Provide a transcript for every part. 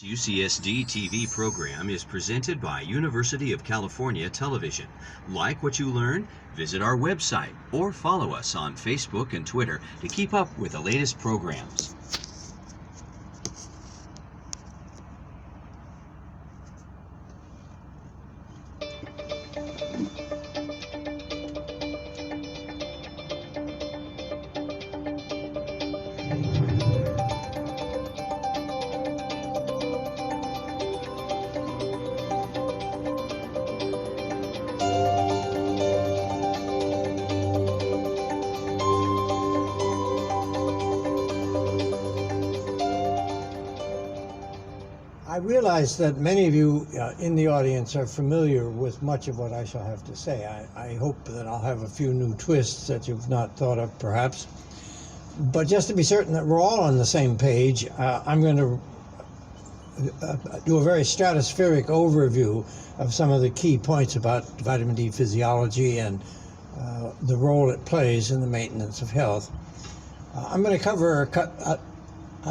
UCSD TV program is presented by University of California Television. Like what you learn? Visit our website or follow us on Facebook and Twitter to keep up with the latest programs. I realize that many of you in the audience are familiar with much of what I shall have to say. I hope that I'll have a few new twists that you've not thought of, perhaps. But just to be certain that we're all on the same page, I'm going to do a very stratospheric overview of some of the key points about vitamin D physiology and the role it plays in the maintenance of health. I'm going to cover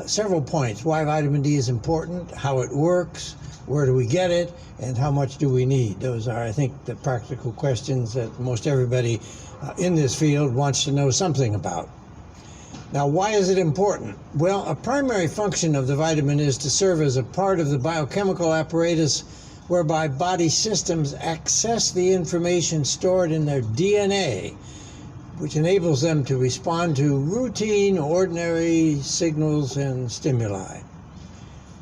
several points: why vitamin D is important, how it works, where do we get it, and how much do we need. Those are, I think, the practical questions that most everybody in this field wants to know something about. Now, why is it important? Well, a primary function of the vitamin is to serve as a part of the biochemical apparatus whereby body systems access the information stored in their DNA, which enables them to respond to routine, ordinary signals and stimuli.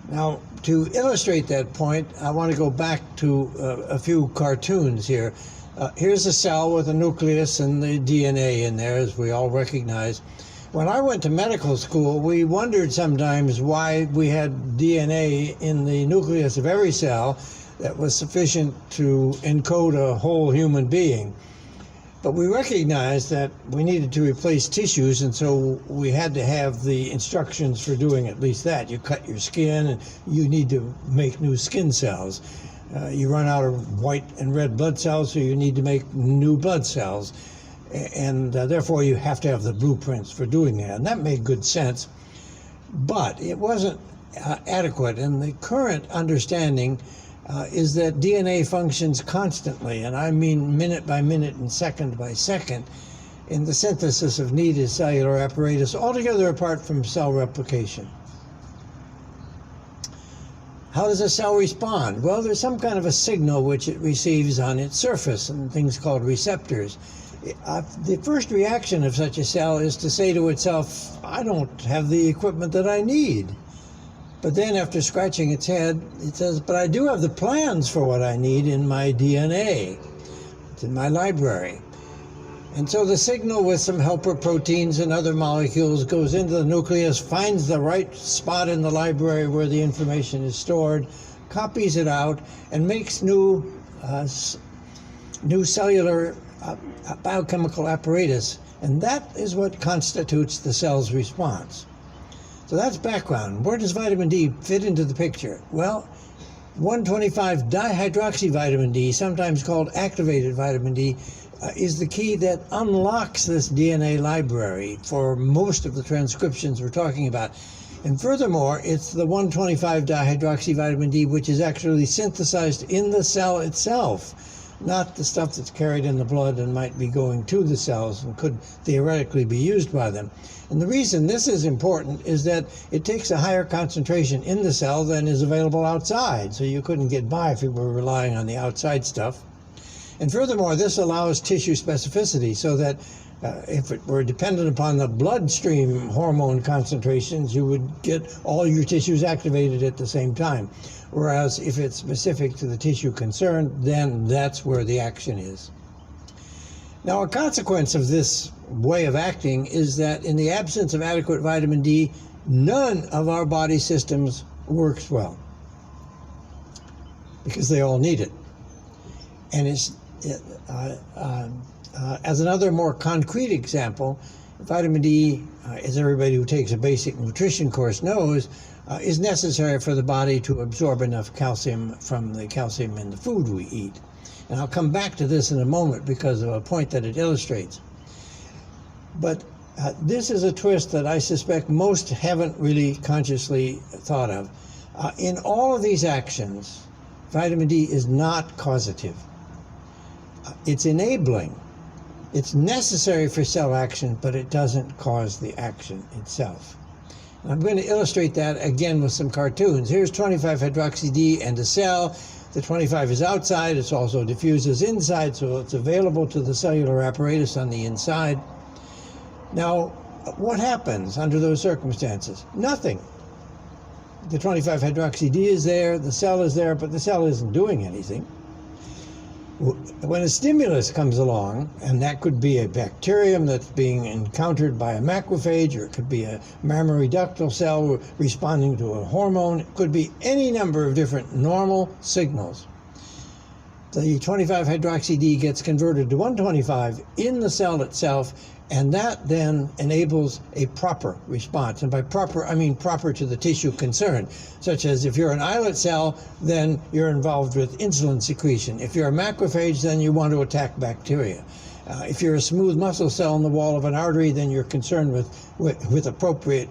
Now, to illustrate that point, I want to go back to a few cartoons here. Here's a cell with a nucleus and the DNA in there, as we all recognize. When I went to medical school, we wondered sometimes why we had DNA in the nucleus of every cell that was sufficient to encode a whole human being. But we recognized that we needed to replace tissues, and so we had to have the instructions for doing at least that. You cut your skin, and you need to make new skin cells. You run out of white and red blood cells, so you need to make new blood cells. And therefore, you have to have the blueprints for doing that. And that made good sense. But it wasn't adequate. And the current understanding is that DNA functions constantly, and I mean minute by minute and second by second, in the synthesis of needed cellular apparatus, altogether apart from cell replication. How does a cell respond? Well, there's some kind of a signal which it receives on its surface, and things called receptors. The first reaction of such a cell is to say to itself, I don't have the equipment that I need. But then after scratching its head, it says, but I do have the plans for what I need in my DNA. It's in my library. And so the signal with some helper proteins and other molecules goes into the nucleus, finds the right spot in the library where the information is stored, copies it out, and makes new cellular biochemical apparatus. And that is what constitutes the cell's response. So that's background. Where does vitamin D fit into the picture? Well, 1,25-dihydroxyvitamin D, sometimes called activated vitamin D, is the key that unlocks this DNA library for most of the transcriptions we're talking about. And furthermore, it's the 1,25-dihydroxyvitamin D which is actually synthesized in the cell itself, not the stuff that's carried in the blood and might be going to the cells and could theoretically be used by them. And the reason this is important is that it takes a higher concentration in the cell than is available outside, so you couldn't get by if you were relying on the outside stuff. And furthermore, this allows tissue specificity, so that if it were dependent upon the bloodstream hormone concentrations, you would get all your tissues activated at the same time. Whereas if it's specific to the tissue concerned, then that's where the action is. Now, a consequence of this way of acting is that in the absence of adequate vitamin D, none of our body systems works well, because they all need it. And as another more concrete example, vitamin D, as everybody who takes a basic nutrition course knows, is necessary for the body to absorb enough calcium from the calcium in the food we eat. And I'll come back to this in a moment because of a point that it illustrates. But this is a twist that I suspect most haven't really consciously thought of. In all of these actions, vitamin D is not causative. It's enabling. It's necessary for cell action, but it doesn't cause the action itself. And I'm going to illustrate that again with some cartoons. Here's 25-hydroxy-D and a cell. The 25 is outside. It also diffuses inside, so it's available to the cellular apparatus on the inside. Now, what happens under those circumstances? Nothing. The 25-hydroxy-D is there, the cell is there, but the cell isn't doing anything. When a stimulus comes along, and that could be a bacterium that's being encountered by a macrophage, or it could be a mammary ductal cell responding to a hormone, it could be any number of different normal signals. The 25-hydroxy-D gets converted to 125 in the cell itself, and that then enables a proper response. And by proper, I mean proper to the tissue concerned, such as if you're an islet cell, then you're involved with insulin secretion. If you're a macrophage, then you want to attack bacteria. If you're a smooth muscle cell in the wall of an artery, then you're concerned with appropriate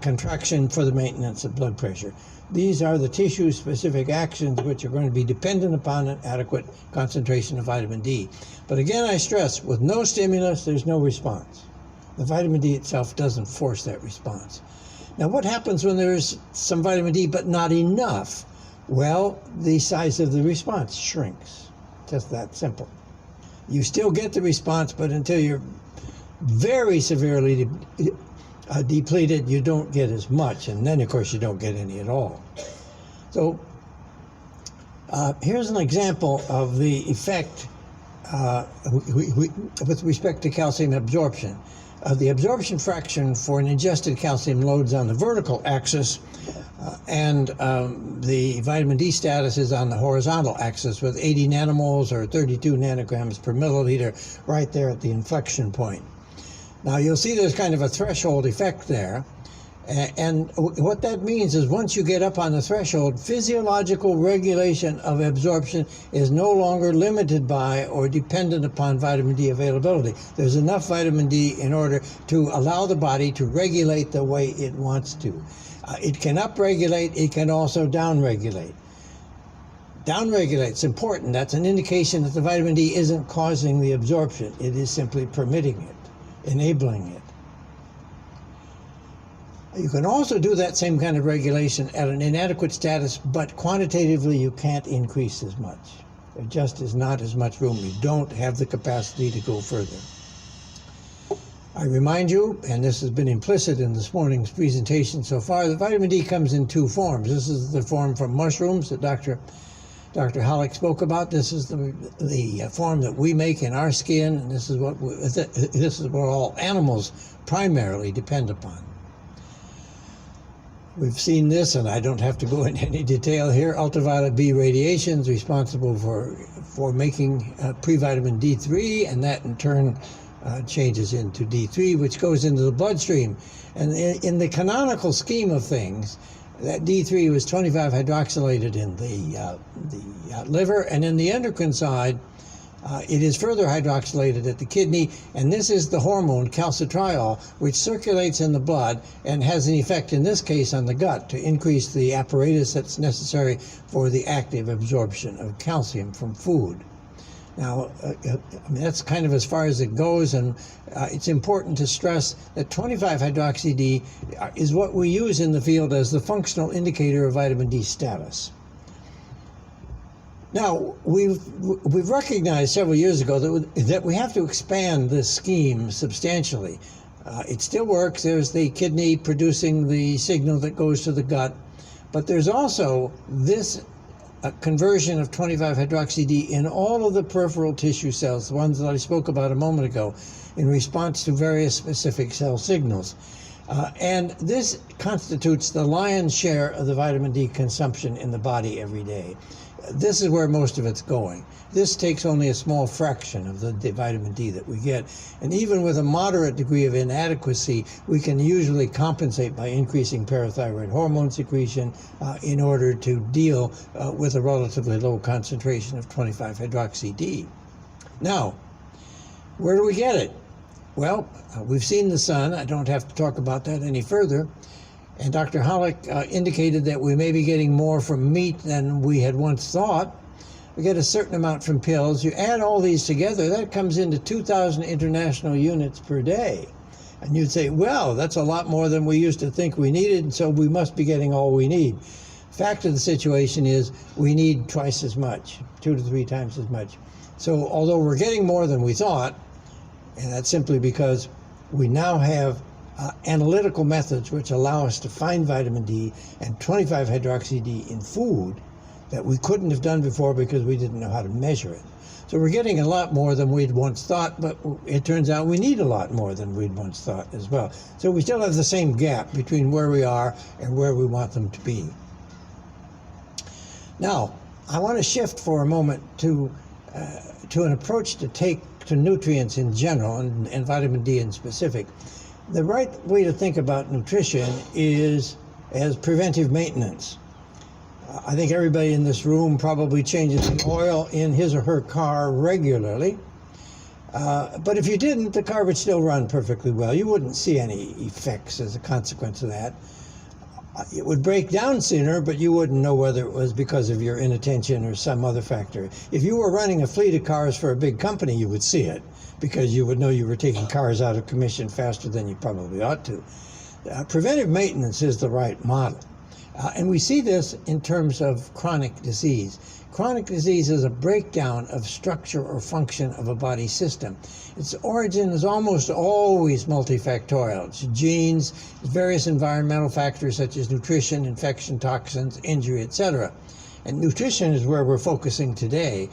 contraction for the maintenance of blood pressure. These are the tissue-specific actions which are going to be dependent upon an adequate concentration of vitamin D. But again, I stress, with no stimulus, there's no response. The vitamin D itself doesn't force that response. Now, what happens when there's some vitamin D but not enough? Well, the size of the response shrinks. Just that simple. You still get the response, but until you're very severely depleted, you don't get as much, and then of course you don't get any at all. So here's an example of the effect with respect to calcium absorption. The absorption fraction for an ingested calcium loads on the vertical axis, and the vitamin D status is on the horizontal axis with 80 nanomoles or 32 nanograms per milliliter right there at the inflection point. Now you'll see there's kind of a threshold effect there, and what that means is once you get up on the threshold, physiological regulation of absorption is no longer limited by or dependent upon vitamin D availability. There's enough vitamin D in order to allow the body to regulate the way it wants to. It can upregulate, it can also downregulate. Downregulate's important. That's an indication that the vitamin D isn't causing the absorption. It is simply permitting it, enabling it. You can also do that same kind of regulation at an inadequate status, but quantitatively you can't increase as much. There just is not as much room. You don't have the capacity to go further. I remind you, and this has been implicit in this morning's presentation so far, that vitamin D comes in two forms. This is the form from mushrooms that Dr. Halleck spoke about. This is the form that we make in our skin, and this is what all animals primarily depend upon. We've seen this, and I don't have to go into any detail here. Ultraviolet B radiation is responsible for making pre-vitamin D3, and that in turn changes into D3, which goes into the bloodstream. And in the canonical scheme of things, that D3 was 25-hydroxylated in the liver, and in the endocrine side, it is further hydroxylated at the kidney, and this is the hormone calcitriol, which circulates in the blood and has an effect in this case on the gut to increase the apparatus that's necessary for the active absorption of calcium from food. Now, that's kind of as far as it goes, and it's important to stress that 25-hydroxy-D is what we use in the field as the functional indicator of vitamin D status. Now, we've recognized several years ago that we have to expand this scheme substantially. It still works. There's the kidney producing the signal that goes to the gut, but there's also this conversion of 25-hydroxy-D in all of the peripheral tissue cells, the ones that I spoke about a moment ago, in response to various specific cell signals. And this constitutes the lion's share of the vitamin D consumption in the body every day. This is where most of it's going. This takes only a small fraction of the vitamin D that we get. And even with a moderate degree of inadequacy, we can usually compensate by increasing parathyroid hormone secretion in order to deal with a relatively low concentration of 25-hydroxy-D. Now, where do we get it? Well, we've seen the sun. I don't have to talk about that any further. And Dr. Hollick indicated that we may be getting more from meat than we had once thought. We get a certain amount from pills. You add all these together, that comes into 2,000 international units per day. And you'd say, well, that's a lot more than we used to think we needed, so we must be getting all we need. Fact of the situation is we need twice as much, 2 to 3 times as much. So although we're getting more than we thought, and that's simply because we now have analytical methods which allow us to find vitamin D and 25-hydroxy-D in food that we couldn't have done before because we didn't know how to measure it. So we're getting a lot more than we'd once thought, but it turns out we need a lot more than we'd once thought as well. So we still have the same gap between where we are and where we want them to be. Now, I want to shift for a moment to an approach to take to nutrients in general and vitamin D in specific. The right way to think about nutrition is as preventive maintenance. I think everybody in this room probably changes the oil in his or her car regularly. But if you didn't, the car would still run perfectly well. You wouldn't see any effects as a consequence of that. It would break down sooner, but you wouldn't know whether it was because of your inattention or some other factor. If you were running a fleet of cars for a big company, you would see it because you would know you were taking cars out of commission faster than you probably ought to. Preventive maintenance is the right model. And we see this in terms of chronic disease. Chronic disease is a breakdown of structure or function of a body system. Its origin is almost always multifactorial. It's genes, various environmental factors such as nutrition, infection, toxins, injury, etc. And nutrition is where we're focusing today.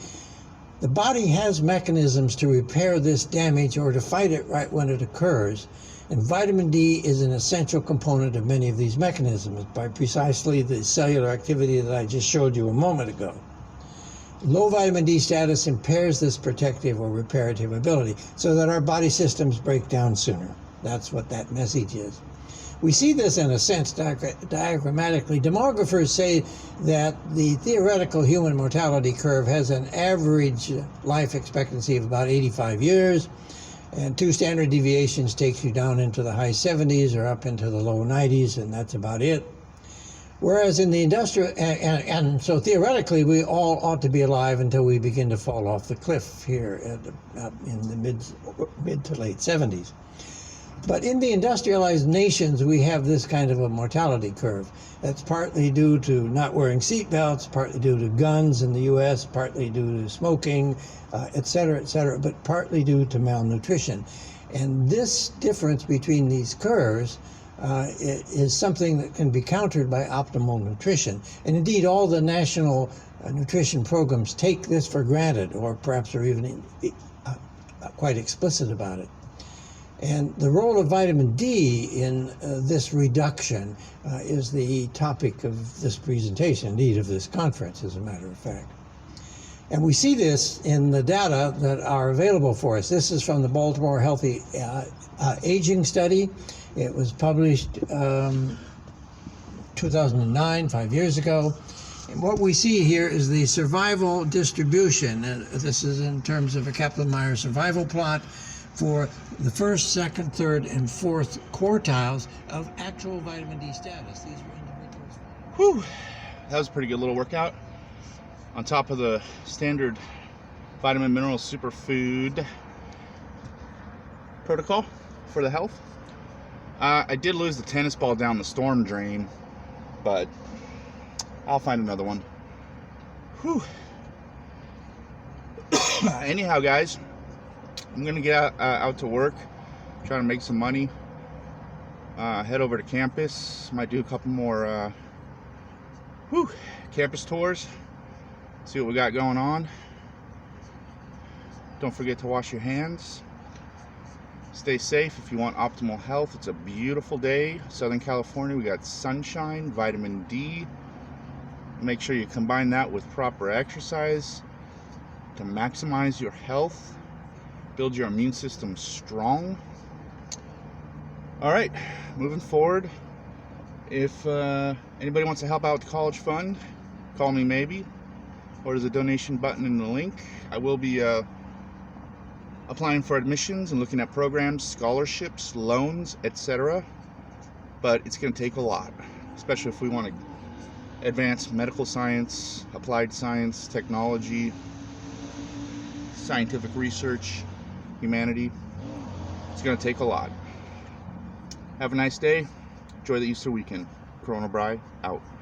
The body has mechanisms to repair this damage or to fight it right when it occurs. And vitamin D is an essential component of many of these mechanisms by precisely the cellular activity that I just showed you a moment ago. Low vitamin D status impairs this protective or reparative ability so that our body systems break down sooner. That's what that message is. We see this in a sense diagrammatically. Demographers say that the theoretical human mortality curve has an average life expectancy of about 85 years. And 2 standard deviations takes you down into the high 70s or up into the low 90s, and that's about it. Whereas in the industrial, and so theoretically, we all ought to be alive until we begin to fall off the cliff here in the mid to late 70s. But in the industrialized nations, we have this kind of a mortality curve. That's partly due to not wearing seatbelts, partly due to guns in the U.S., partly due to smoking, et cetera, but partly due to malnutrition. And this difference between these curves is something that can be countered by optimal nutrition. And indeed, all the national nutrition programs take this for granted, or perhaps are even quite explicit about it. And the role of vitamin D in this reduction is the topic of this presentation, indeed of this conference, as a matter of fact. And we see this in the data that are available for us. This is from the Baltimore Healthy Aging Study. It was published 2009, 5 years ago. And what we see here is the survival distribution. This is in terms of a Kaplan-Meier survival plot for the first, second, third, and fourth quartiles of actual vitamin D status. These were individuals. Whew, that was a pretty good little workout. On top of the standard vitamin mineral superfood protocol for the health. I did lose the tennis ball down the storm drain, but I'll find another one. Whew. Anyhow, guys, I'm gonna get out to work, try to make some money, head over to campus, might do a couple more campus tours, see what we got going on. Don't forget to wash your hands. Stay safe if you want optimal health. It's a beautiful day. Southern California, we got sunshine, vitamin D. Make sure you combine that with proper exercise to maximize your health, build your immune system strong. All right, moving forward, if anybody wants to help out with the college fund, call me maybe, or there's a donation button in the link. I will be applying for admissions and looking at programs, scholarships, loans, etc. but it's going to take a lot, especially if we want to advance medical science, applied science, technology, scientific research, humanity. It's going to take a lot. Have a nice day. Enjoy the Easter weekend. Corona Bri, out.